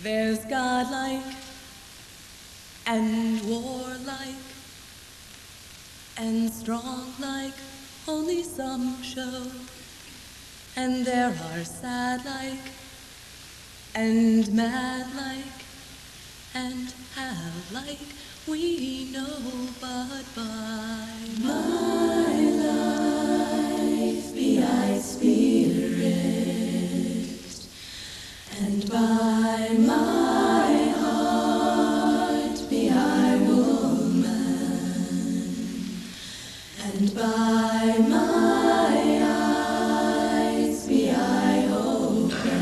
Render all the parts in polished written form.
There's godlike and warlike and strong like only some show. And there are sad like and mad like and have like we know, but by my life be I spirit, and by my heart be I woman, and by my eyes be I open,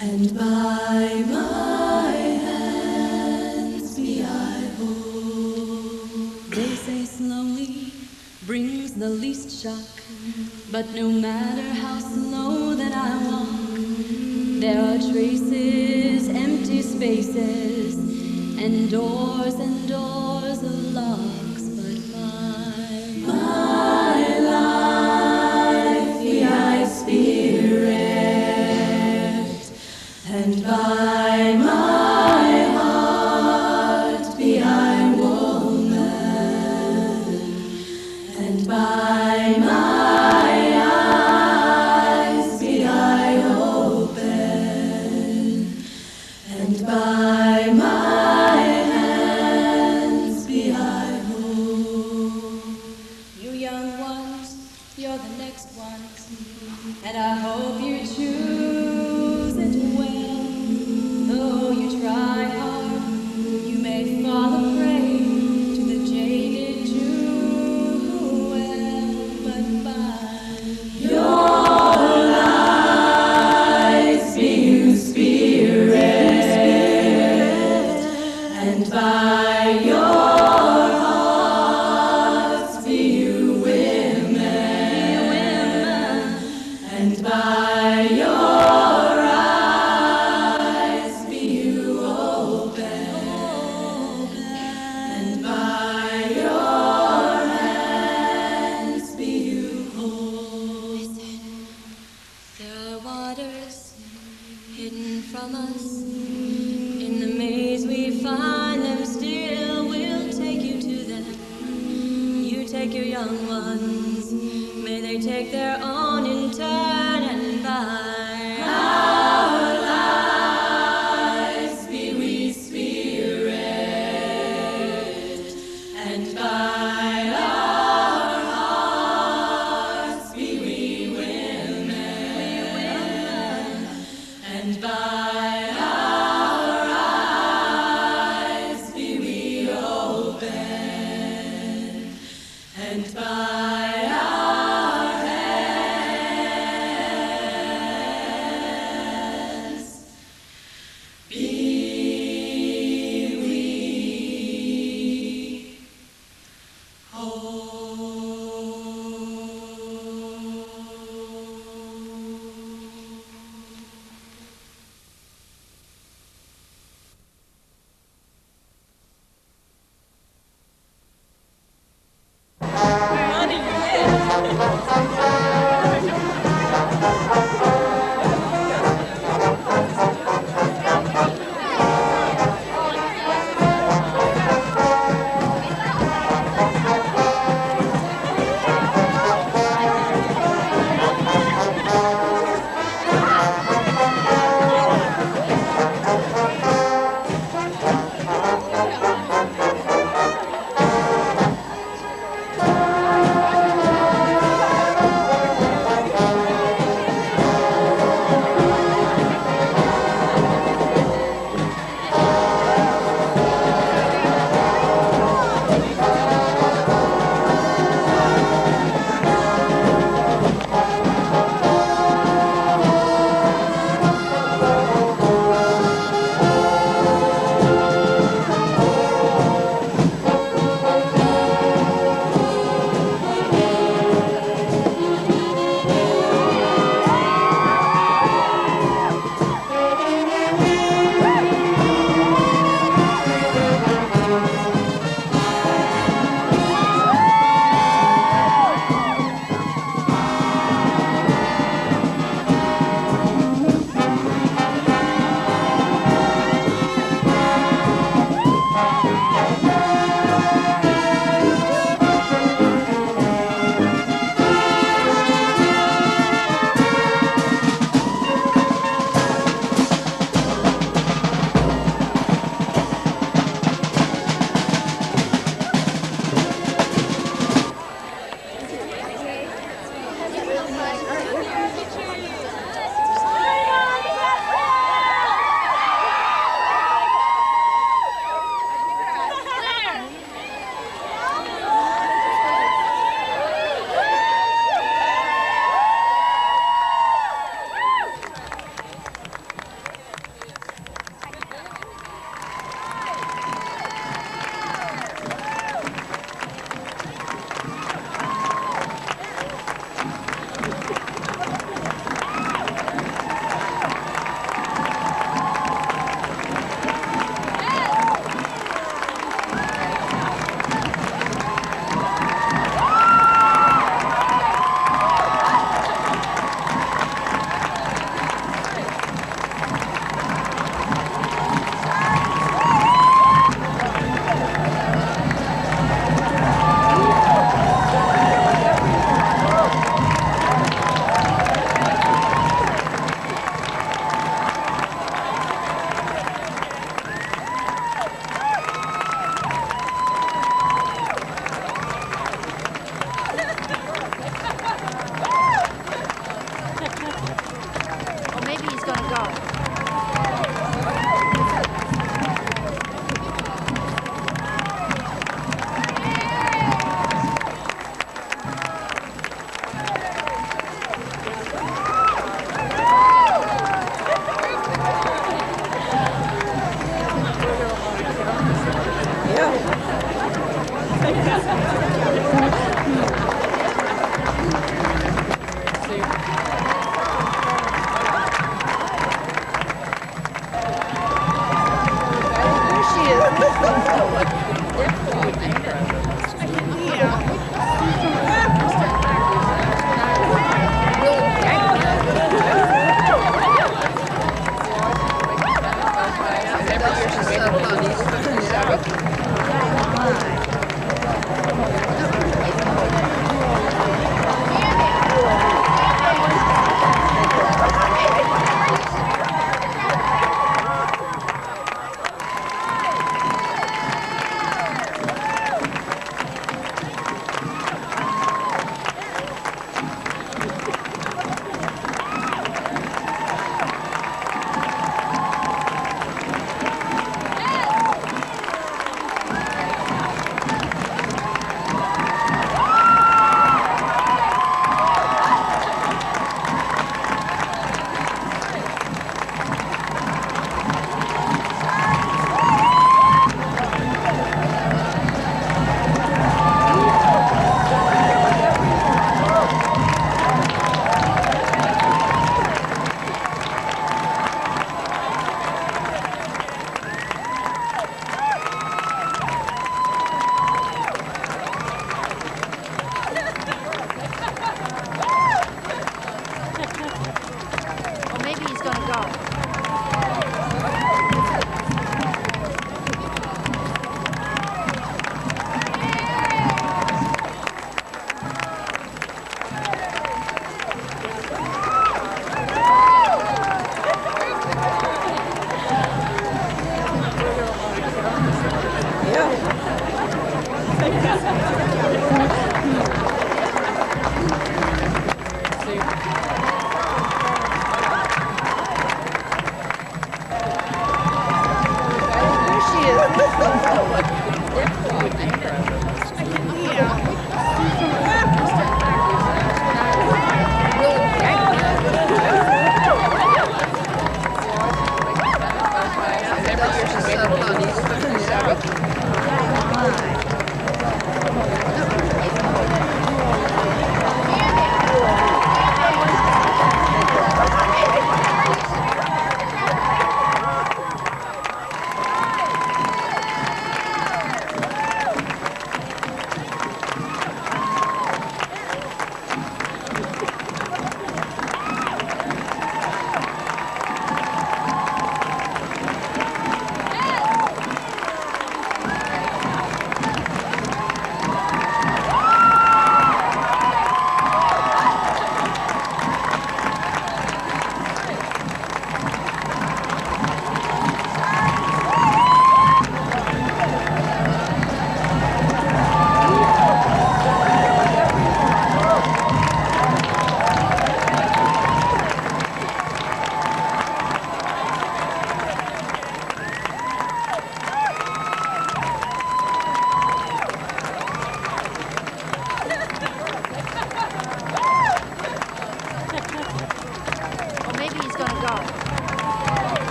and by my hands be I whole. They say slowly brings the least shock, but no matter how slow that I walk, there are traces, empty spaces, and doors of locks. But my life be I spirit, and by my heart be I woman, and by my eyes be I open, and by my hands be I whole. You young ones, you're the next ones, and I hope you choose it well. Though you try hard, you may fall a prey to the jaded jewel. But by your lives be you spirit, and by your hearts be you women, and by your eyes be you open, and by your hands be you whole. Listen, there are waters hidden from us. In the maze we find them still. We'll take you to them. You take your young ones. May they take their own in turn, and by our lives be we spirit, and by our hearts be we women, and by our eyes be we open, and by our hands be we whole.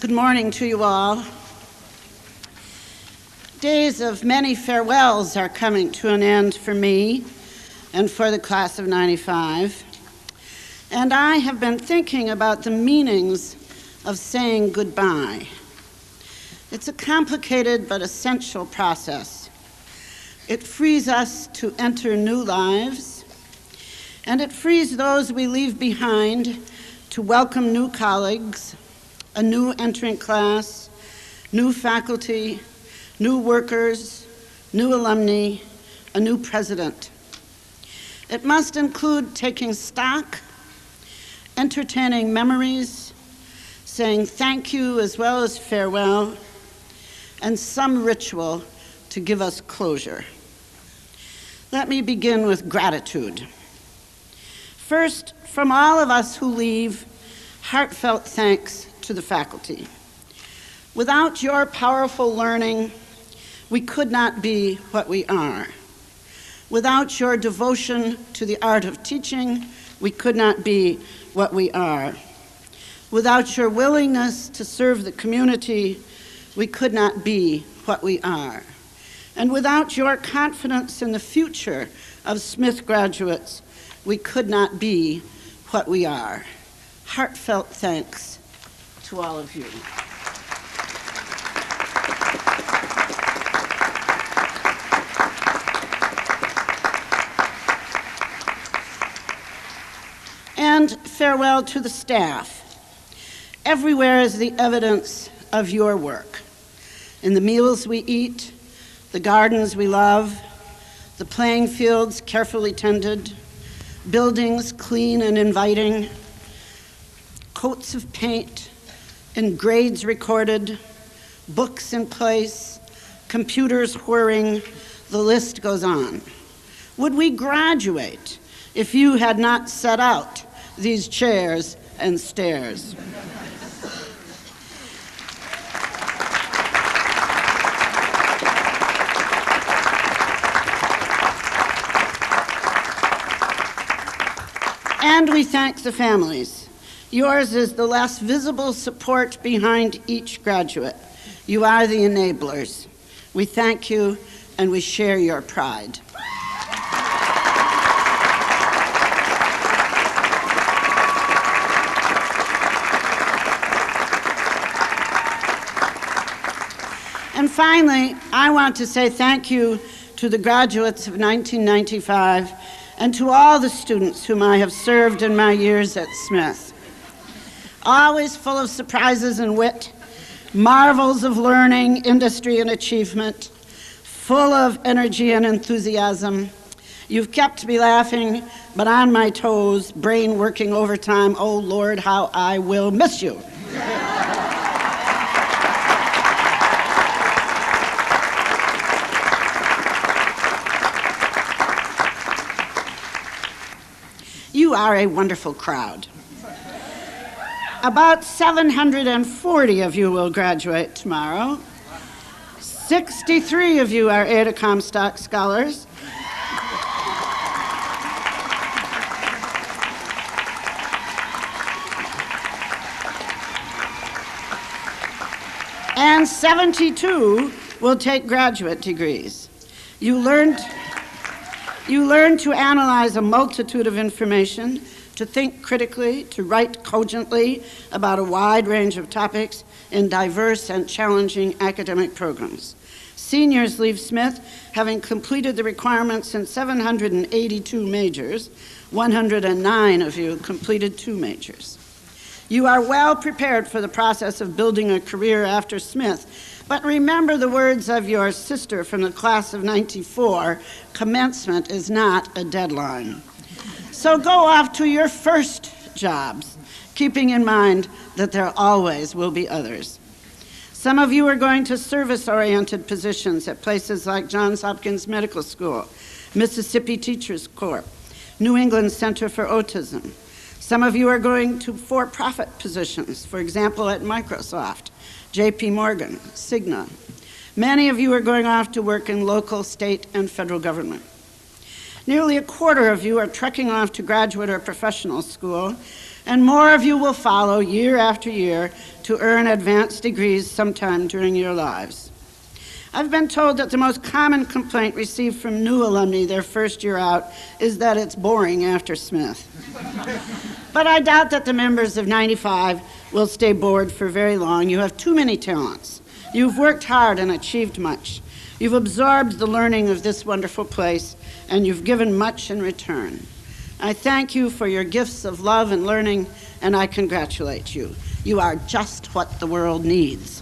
Good morning to you all. Days of many farewells are coming to an end for me and for the class of '95. And I have been thinking about the meanings of saying goodbye. It's a complicated but essential process. It frees us to enter new lives, and it frees those we leave behind to welcome new colleagues, a new entrant class, new faculty, new workers, new alumni, a new president. It must include taking stock, entertaining memories, saying thank you as well as farewell, and some ritual to give us closure. Let me begin with gratitude. First, from all of us who leave, heartfelt thanks to the faculty. Without your powerful learning, we could not be what we are. Without your devotion to the art of teaching, we could not be what we are. Without your willingness to serve the community, we could not be what we are. And without your confidence in the future of Smith graduates, we could not be what we are. Heartfelt thanks to all of you. And farewell to the staff. Everywhere is the evidence of your work. In the meals we eat, the gardens we love, the playing fields carefully tended, buildings clean and inviting, coats of paint, and grades recorded, books in place, computers whirring, the list goes on. Would we graduate if you had not set out these chairs and stairs? And we thank the families. Yours is the less visible support behind each graduate. You are the enablers. We thank you and we share your pride. And finally, I want to say thank you to the graduates of 1995 and to all the students whom I have served in my years at Smith. Always full of surprises and wit, marvels of learning, industry, and achievement, full of energy and enthusiasm. You've kept me laughing, but on my toes, brain working overtime. Oh, Lord, how I will miss you. You are a wonderful crowd. About 740 of you will graduate tomorrow. 63 of you are Ada Comstock scholars. And 72 will take graduate degrees. You learned to analyze a multitude of information, to think critically, to write cogently about a wide range of topics in diverse and challenging academic programs. Seniors leave Smith having completed the requirements in 782 majors. 109 of you completed 2 majors. You are well prepared for the process of building a career after Smith, but remember the words of your sister from the class of '94, commencement is not a deadline. So go off to your first jobs, keeping in mind that there always will be others. Some of you are going to service-oriented positions at places like Johns Hopkins Medical School, Mississippi Teachers Corps, New England Center for Autism. Some of you are going to for-profit positions, for example, at Microsoft, J.P. Morgan, Cigna. Many of you are going off to work in local, state, and federal government. Nearly a quarter of you are trekking off to graduate or professional school, and more of you will follow year after year to earn advanced degrees sometime during your lives. I've been told that the most common complaint received from new alumni their first year out is that it's boring after Smith. But I doubt that the members of 95 will stay bored for very long. You have too many talents. You've worked hard and achieved much. You've absorbed the learning of this wonderful place, and you've given much in return. I thank you for your gifts of love and learning, and I congratulate you. You are just what the world needs.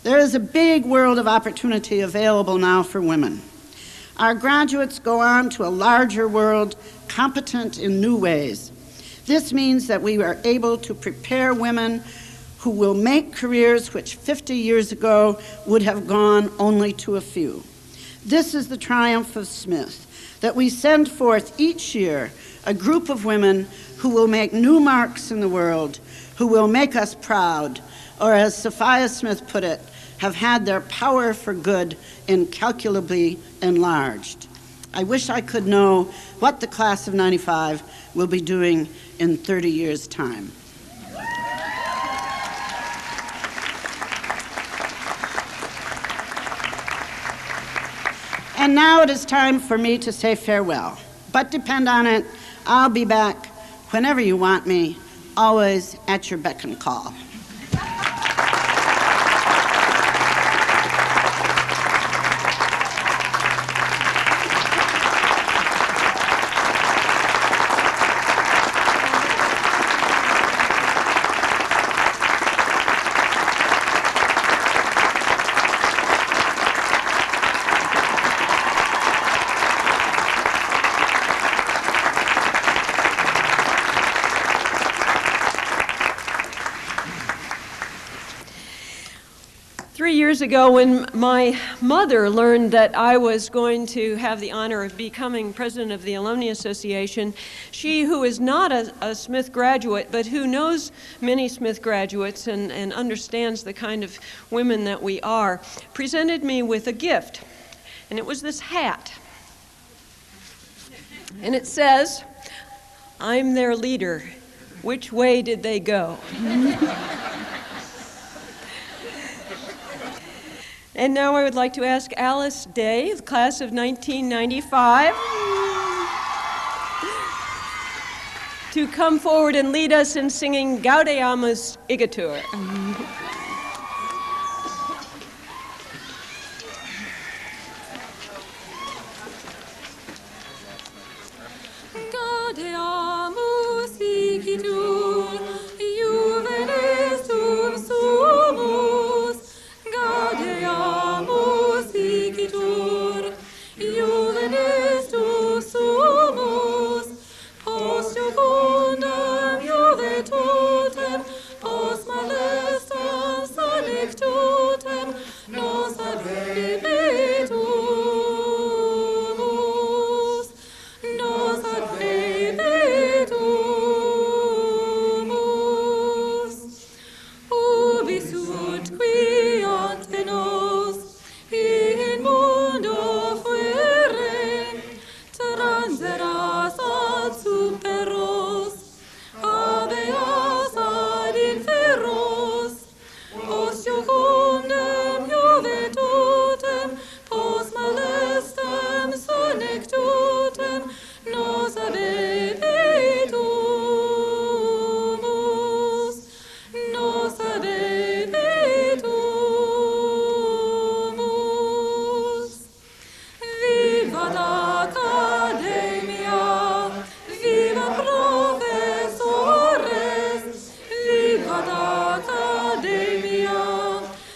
There is a big world of opportunity available now for women. Our graduates go on to a larger world, competent in new ways. This means that we are able to prepare women who will make careers which 50 years ago would have gone only to a few. This is the triumph of Smith, that we send forth each year a group of women who will make new marks in the world, who will make us proud, or as Sophia Smith put it, have had their power for good incalculably enlarged. I wish I could know what the class of 95 will be doing in 30 years' time. And now it is time for me to say farewell. But depend on it, I'll be back whenever you want me, always at your beck and call. Years ago, when my mother learned that I was going to have the honor of becoming president of the Alumni Association, she, who is not a Smith graduate, but who knows many Smith graduates and understands the kind of women that we are, presented me with a gift. And it was this hat. And it says, "I'm their leader. Which way did they go?" And now I would like to ask Alice Day, the class of 1995, to come forward and lead us in singing Gaudeamus Igitur. Gaudeamus Igitur, Juvenes tum sumus. Gaudeamus Igitur, Juvenes tum sumus. Post jucundam juventutem, post malestam senectutem, nos advebetumus, nos advebetumus. Ubi sunt qui ante nos, in mundo fuere, transeras ad superos, habeas ad inferos, post jucundam juventutem, post malestam senectutem, nos habebetumus, nos habebetumus. Vivat Academia, vivat professores, vivat Academia,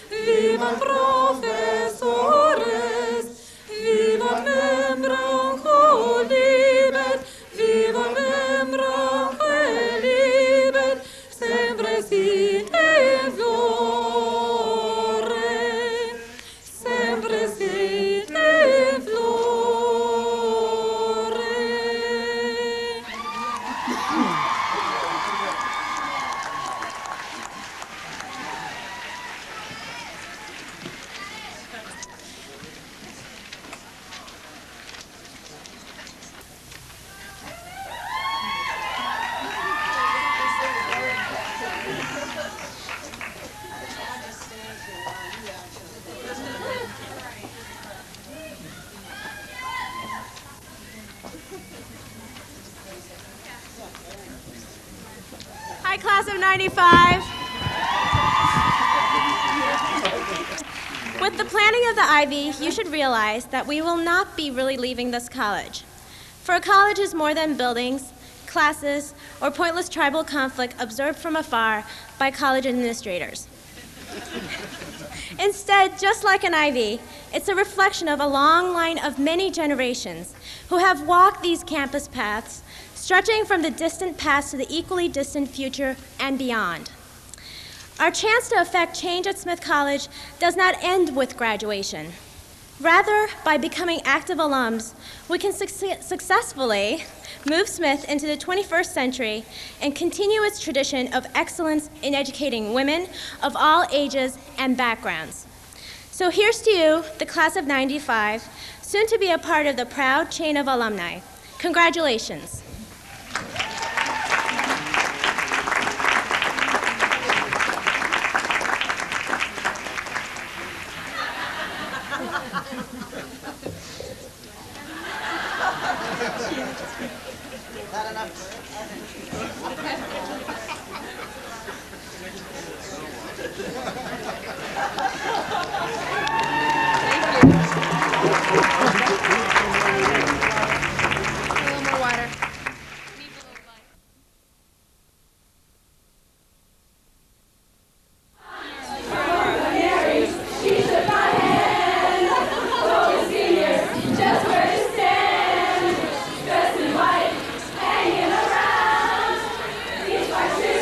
vivat professores, vivat membram quolibet, vivat membram quolibet, sempre sit in flore, sempre sit in flore. Hi, class of 95. With the planning of the Ivy, you should realize that we will not be really leaving this college. For a college is more than buildings, classes, or pointless tribal conflict observed from afar by college administrators. Instead, just like an Ivy, it's a reflection of a long line of many generations who have walked these campus paths, stretching from the distant past to the equally distant future and beyond. Our chance to affect change at Smith College does not end with graduation. Rather, by becoming active alums, we can successfully move Smith into the 21st century and continue its tradition of excellence in educating women of all ages and backgrounds. So here's to you, the class of '95, soon to be a part of the proud chain of alumni. Congratulations. Just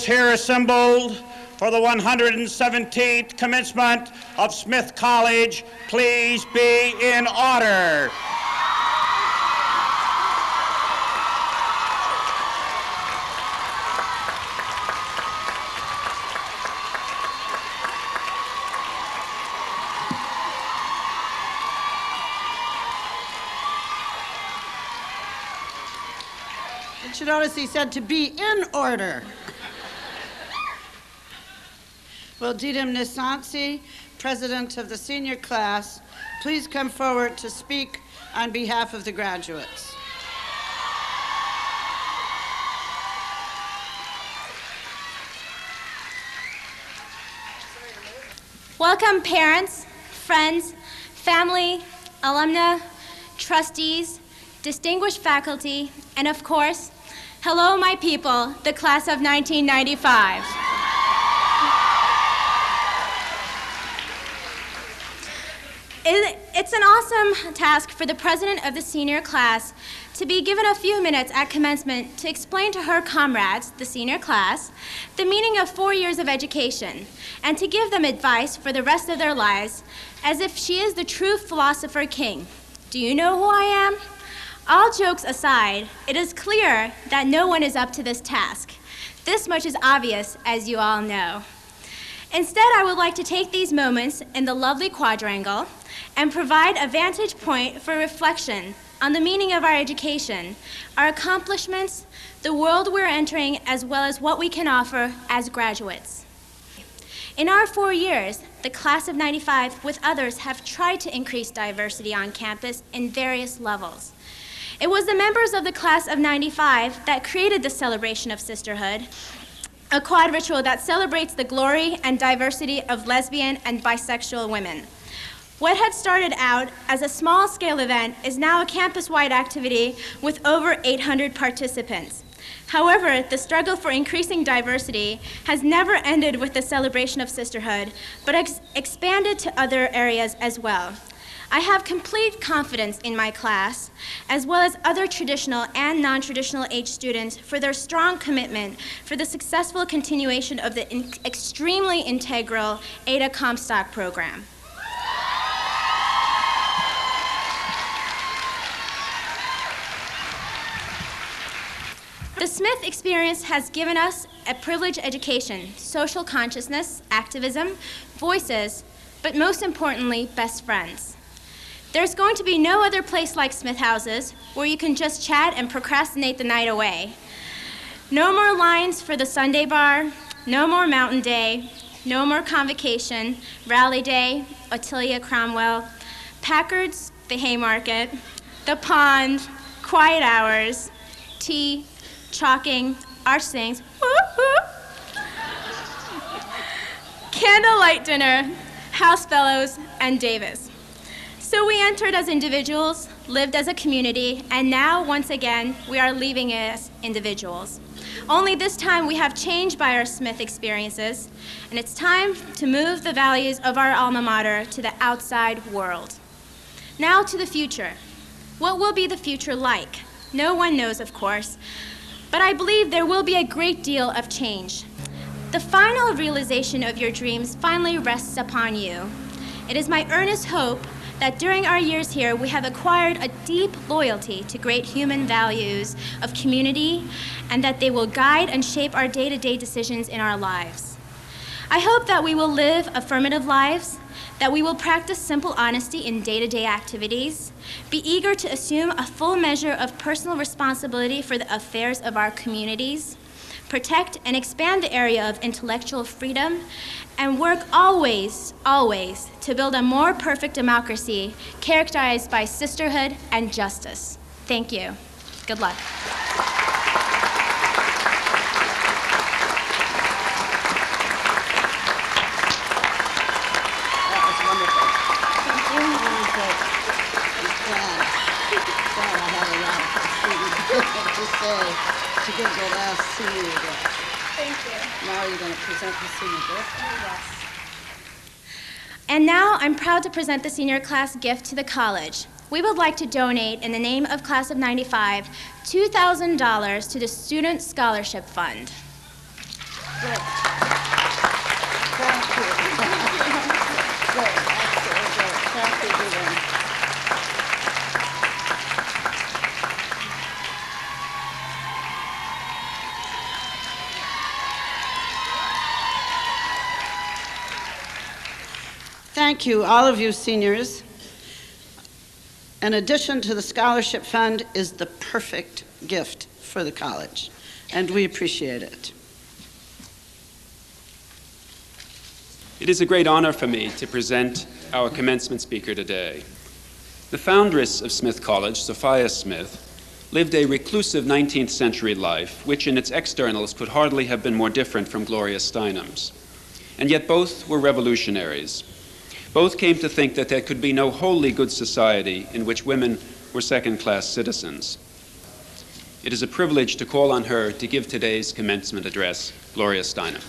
here assembled for the 117th commencement of Smith College, please be in order. Did you notice he said to be in order? Will Didem Nisansi, president of the senior class, please come forward to speak on behalf of the graduates. Welcome parents, friends, family, alumni, trustees, distinguished faculty, and of course, hello my people, the class of 1995. It's an awesome task for the president of the senior class to be given a few minutes at commencement to explain to her comrades, the senior class, the meaning of 4 years of education, and to give them advice for the rest of their lives as if she is the true philosopher king. Do you know who I am? All jokes aside, it is clear that no one is up to this task. This much is obvious, as you all know. Instead, I would like to take these moments in the lovely quadrangle and provide a vantage point for reflection on the meaning of our education, our accomplishments, the world we're entering, as well as what we can offer as graduates. In our 4 years, the class of 95 with others have tried to increase diversity on campus in various levels. It was the members of the class of 95 that created the celebration of sisterhood, a quad ritual that celebrates the glory and diversity of lesbian and bisexual women. What had started out as a small-scale event is now a campus-wide activity with over 800 participants. However, the struggle for increasing diversity has never ended with the celebration of sisterhood, but expanded to other areas as well. I have complete confidence in my class, as well as other traditional and non-traditional age students, for their strong commitment for the successful continuation of the extremely integral Ada Comstock program. The Smith experience has given us a privileged education, social consciousness, activism, voices, but most importantly, best friends. There's going to be no other place like Smith Houses where you can just chat and procrastinate the night away. No more lines for the Sunday bar, no more Mountain Day, no more Convocation, Rally Day, Ottilia Cromwell, Packard's, the Haymarket, the Pond, quiet hours, tea, chalking, arch sings, whoop, whoop, candlelight dinner, house fellows, and Davis. So we entered as individuals, lived as a community, and now, once again, we are leaving as individuals. Only this time we have changed by our Smith experiences, and it's time to move the values of our alma mater to the outside world. Now to the future. What will be the future like? No one knows, of course, but I believe there will be a great deal of change. The final realization of your dreams finally rests upon you. It is my earnest hope that during our years here, we have acquired a deep loyalty to great human values of community, and that they will guide and shape our day-to-day decisions in our lives. I hope that we will live affirmative lives, that we will practice simple honesty in day-to-day activities, be eager to assume a full measure of personal responsibility for the affairs of our communities, protect and expand the area of intellectual freedom, and work always, always to build a more perfect democracy characterized by sisterhood and justice. Thank you. Good luck. That was wonderful. Thank you. Glad I had a lot to say to give the last senior gift. Thank you. Now you're going to present the senior gift? Yes. And now I'm proud to present the senior class gift to the college. We would like to donate, in the name of Class of 95, $2,000 to the Student Scholarship Fund. Good. Thank you. Good. Absolutely good. Thank you, Julian. Thank you, all of you seniors. In addition to the scholarship fund is the perfect gift for the college, and we appreciate it. It is a great honor for me to present our commencement speaker today. The foundress of Smith College, Sophia Smith, lived a reclusive 19th century life, which in its externals could hardly have been more different from Gloria Steinem's. And yet both were revolutionaries. Both came to think that there could be no wholly good society in which women were second-class citizens. It is a privilege to call on her to give today's commencement address, Gloria Steinem.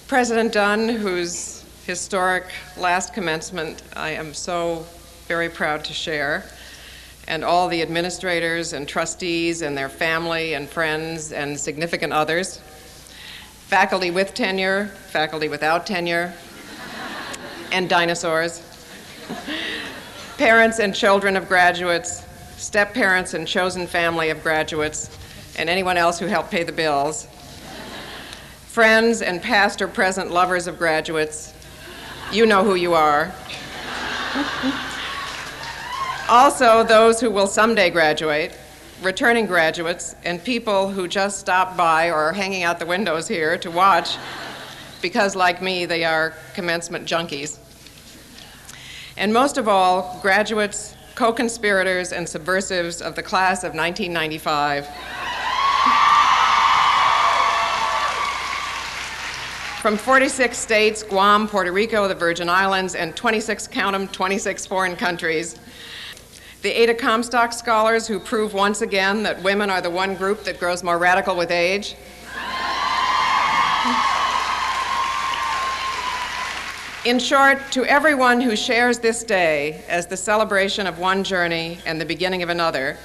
President Dunn, whose historic last commencement I am so very proud to share, and all the administrators and trustees and their family and friends and significant others, faculty with tenure, faculty without tenure, and dinosaurs, parents and children of graduates, step-parents and chosen family of graduates, and anyone else who helped pay the bills, friends and past or present lovers of graduates, you know who you are. Also, those who will someday graduate, returning graduates, and people who just stopped by or are hanging out the windows here to watch because, like me, they are commencement junkies. And most of all, graduates, co-conspirators, and subversives of the class of 1995. From 46 states, Guam, Puerto Rico, the Virgin Islands, and 26 foreign countries. The Ada Comstock scholars who prove once again that women are the one group that grows more radical with age. In short, to everyone who shares this day as the celebration of one journey and the beginning of another,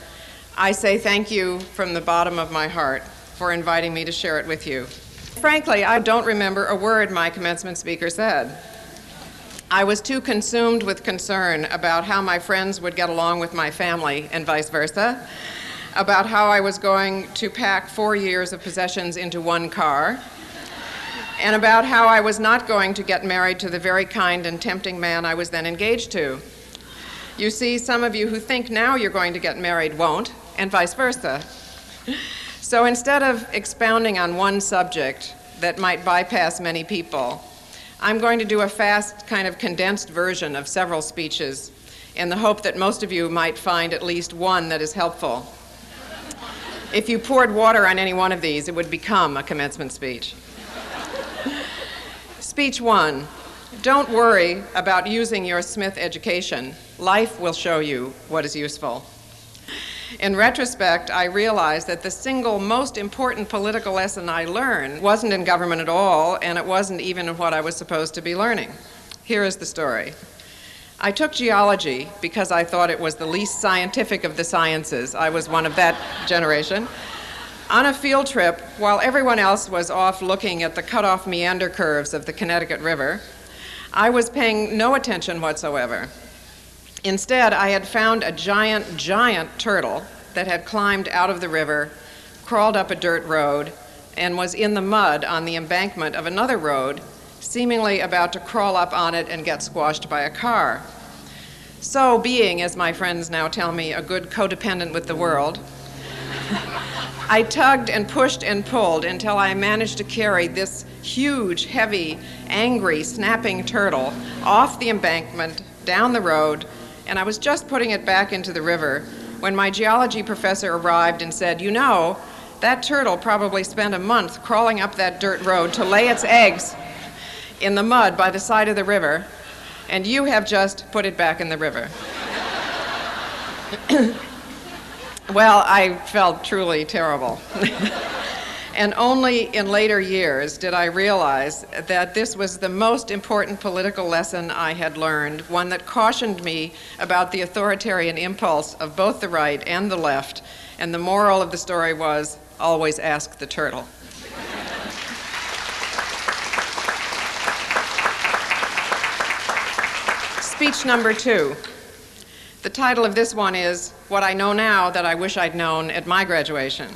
I say thank you from the bottom of my heart for inviting me to share it with you. Frankly, I don't remember a word my commencement speaker said. I was too consumed with concern about how my friends would get along with my family and vice versa, about how I was going to pack 4 years of possessions into one car, and about how I was not going to get married to the very kind and tempting man I was then engaged to. You see, some of you who think now you're going to get married won't, and vice versa. So instead of expounding on one subject that might bypass many people, I'm going to do a fast, kind of condensed version of several speeches in the hope that most of you might find at least one that is helpful. If you poured water on any one of these, it would become a commencement speech. Speech 1, don't worry about using your Smith education. Life will show you what is useful. In retrospect, I realized that the single most important political lesson I learned wasn't in government at all, and it wasn't even in what I was supposed to be learning. Here is the story. I took geology because I thought it was the least scientific of the sciences. I was one of that generation. On a field trip, while everyone else was off looking at the cut-off meander curves of the Connecticut River, I was paying no attention whatsoever. Instead, I had found a giant turtle that had climbed out of the river, crawled up a dirt road, and was in the mud on the embankment of another road, seemingly about to crawl up on it and get squashed by a car. So, being, as my friends now tell me, a good codependent with the world, I tugged and pushed and pulled until I managed to carry this huge, heavy, angry, snapping turtle off the embankment, down the road, and I was just putting it back into the river when my geology professor arrived and said, "You know, that turtle probably spent a month crawling up that dirt road to lay its eggs in the mud by the side of the river, and you have just put it back in the river." Well, I felt truly terrible. And only in later years did I realize that this was the most important political lesson I had learned, one that cautioned me about the authoritarian impulse of both the right and the left, and the moral of the story was, always ask the turtle. Speech number 2. The title of this one is, What I Know Now That I Wish I'd Known at My Graduation.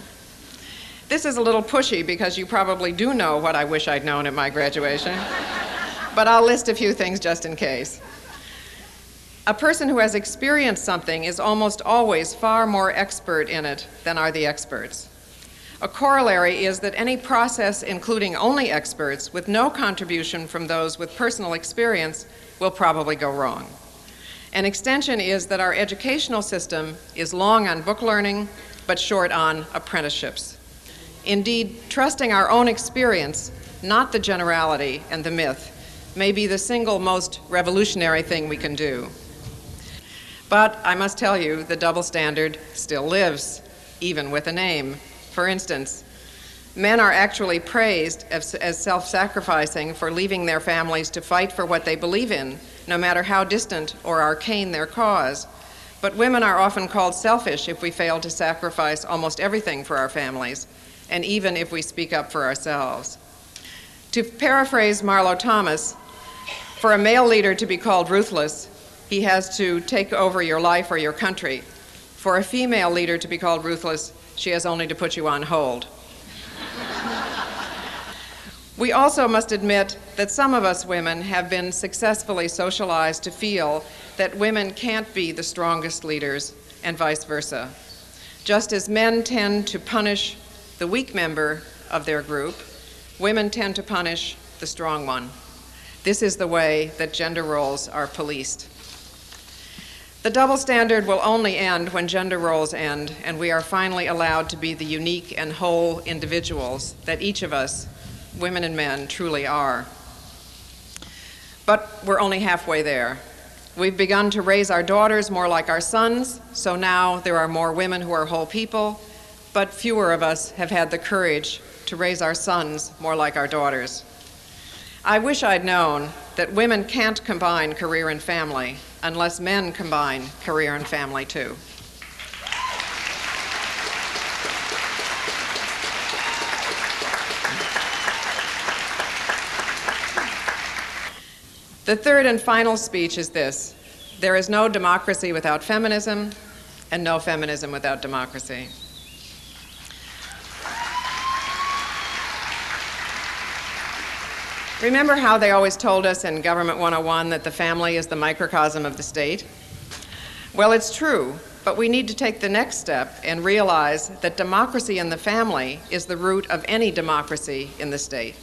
This is a little pushy because you probably do know what I wish I'd known at my graduation, but I'll list a few things just in case. A person who has experienced something is almost always far more expert in it than are the experts. A corollary is that any process including only experts with no contribution from those with personal experience will probably go wrong. An extension is that our educational system is long on book learning, but short on apprenticeships. Indeed, trusting our own experience, not the generality and the myth, may be the single most revolutionary thing we can do. But I must tell you, the double standard still lives, even with a name. For instance, men are actually praised as self-sacrificing for leaving their families to fight for what they believe in, no matter how distant or arcane their cause. But women are often called selfish if we fail to sacrifice almost everything for our families, and even if we speak up for ourselves. To paraphrase Marlo Thomas, for a male leader to be called ruthless, he has to take over your life or your country. For a female leader to be called ruthless, she has only to put you on hold. We also must admit that some of us women have been successfully socialized to feel that women can't be the strongest leaders, and vice versa. Just as men tend to punish the weak member of their group, women tend to punish the strong one. This is the way that gender roles are policed. The double standard will only end when gender roles end and we are finally allowed to be the unique and whole individuals that each of us, women and men, truly are. But we're only halfway there. We've begun to raise our daughters more like our sons, so now there are more women who are whole people, but fewer of us have had the courage to raise our sons more like our daughters. I wish I'd known that women can't combine career and family unless men combine career and family too. The third and final speech is this: there is no democracy without feminism, and no feminism without democracy. Remember how they always told us in Government 101 that the family is the microcosm of the state? Well, it's true, but we need to take the next step and realize that democracy in the family is the root of any democracy in the state.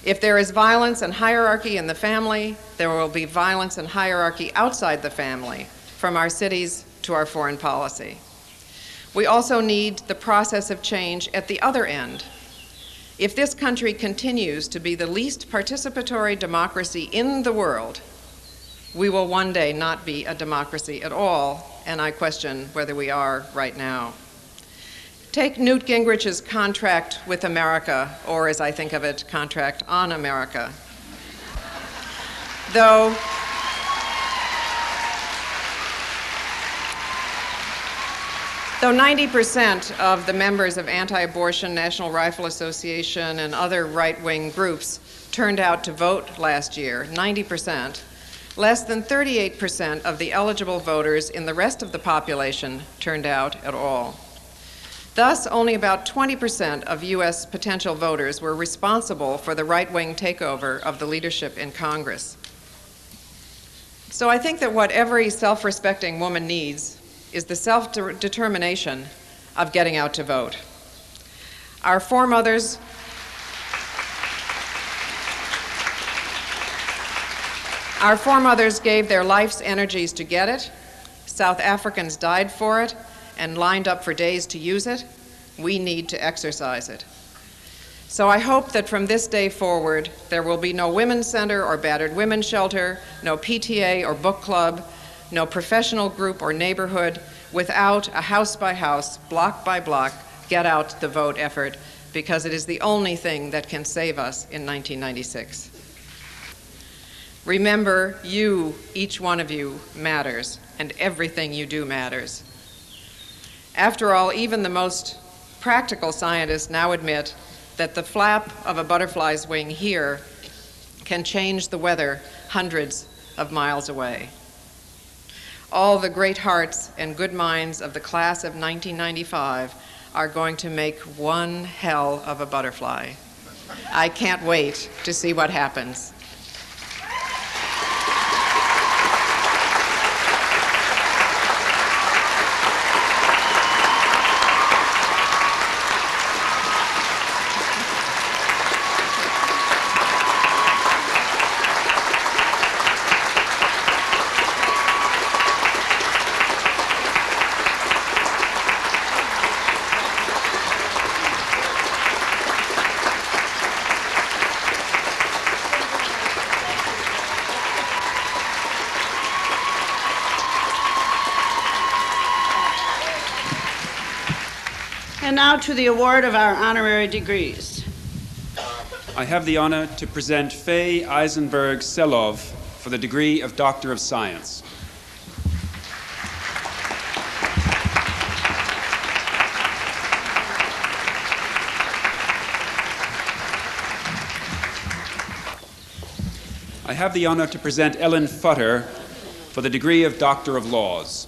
If there is violence and hierarchy in the family, there will be violence and hierarchy outside the family, from our cities to our foreign policy. We also need the process of change at the other end. If this country continues to be the least participatory democracy in the world, we will one day not be a democracy at all, and I question whether we are right now. Take Newt Gingrich's contract with America, or as I think of it, contract on America. Though 90% of the members of anti-abortion, National Rifle Association, and other right-wing groups turned out to vote last year, 90%, less than 38% of the eligible voters in the rest of the population turned out at all. Thus, only about 20% of U.S. potential voters were responsible for the right-wing takeover of the leadership in Congress. So I think that what every self-respecting woman needs is the self-determination of getting out to vote. Our foremothers gave their life's energies to get it. South Africans died for it and lined up for days to use it. We need to exercise it. So I hope that from this day forward, there will be no women's center or battered women's shelter, no PTA or book club, no professional group or neighborhood without a house-by-house, block-by-block, get-out-the-vote effort, because it is the only thing that can save us in 1996. Remember, you, each one of you, matters, and everything you do matters. After all, even the most practical scientists now admit that the flap of a butterfly's wing here can change the weather hundreds of miles away. All the great hearts and good minds of the class of 1995 are going to make one hell of a butterfly. I can't wait to see what happens. And now to the award of our honorary degrees. I have the honor to present Faye Eisenberg Selov for the degree of Doctor of Science. I have the honor to present Ellen Futter for the degree of Doctor of Laws.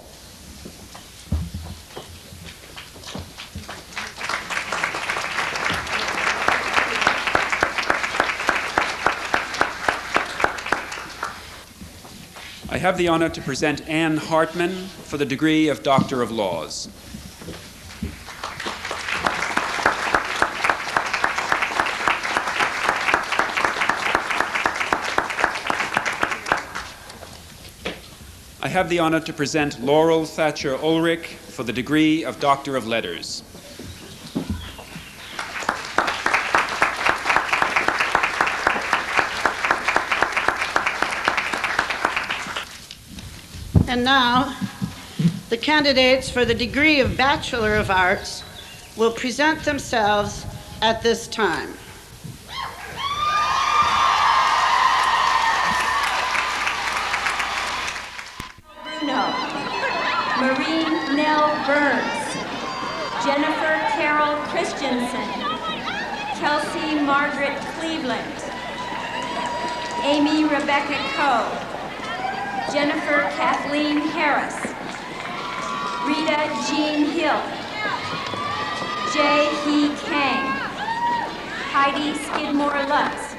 I have the honor to present Anne Hartman for the degree of Doctor of Laws. I have the honor to present Laurel Thatcher Ulrich for the degree of Doctor of Letters. And now, the candidates for the degree of Bachelor of Arts will present themselves at this time. Bruno, Marie Nell Burns, Jennifer Carol Christensen, Kelsey Margaret Cleveland, Amy Rebecca Coe, Jennifer Kathleen Harris, Rita Jean Hill, Jae Hee Kang, Heidi Skidmore Lutz,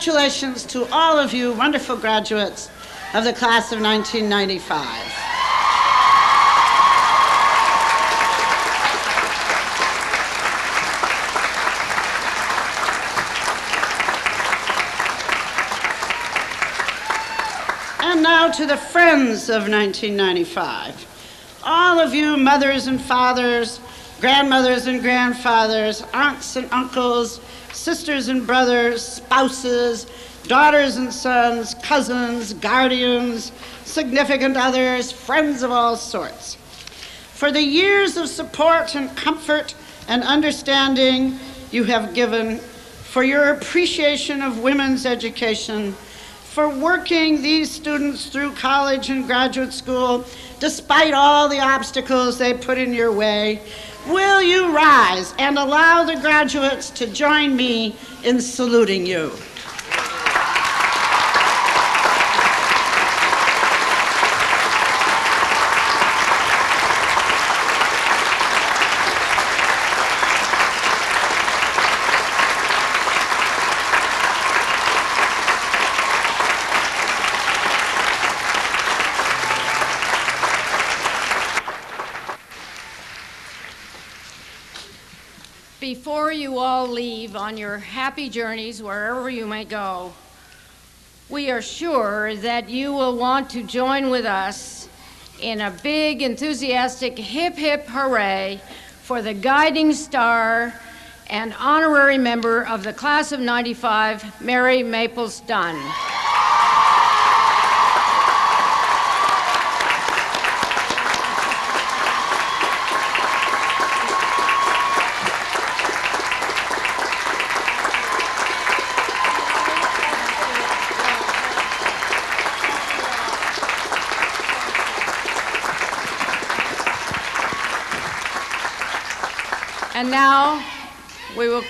Congratulations to all of you wonderful graduates of the class of 1995. And now to the friends of 1995. All of you mothers and fathers, grandmothers and grandfathers, aunts and uncles, sisters and brothers, spouses, daughters and sons, cousins, guardians, significant others, friends of all sorts. For the years of support and comfort and understanding you have given, for your appreciation of women's education, for working these students through college and graduate school despite all the obstacles they put in your way, will you rise and allow the graduates to join me in saluting you? before you all leave on your happy journeys wherever you may go, we are sure that you will want to join with us in a big, enthusiastic hip hip hooray for the guiding star and honorary member of the class of '95, Mary Maples Dunn. And now we will.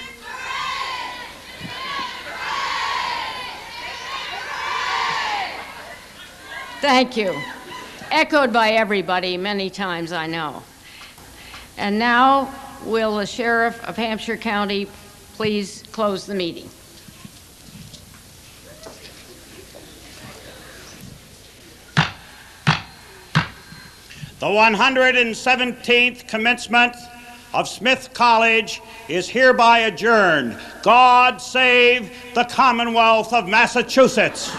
Thank you. Echoed by everybody many times, I know. And now, will the Sheriff of Hampshire County please close the meeting? The 117th commencement of Smith College is hereby adjourned. God save the Commonwealth of Massachusetts.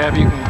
have, you can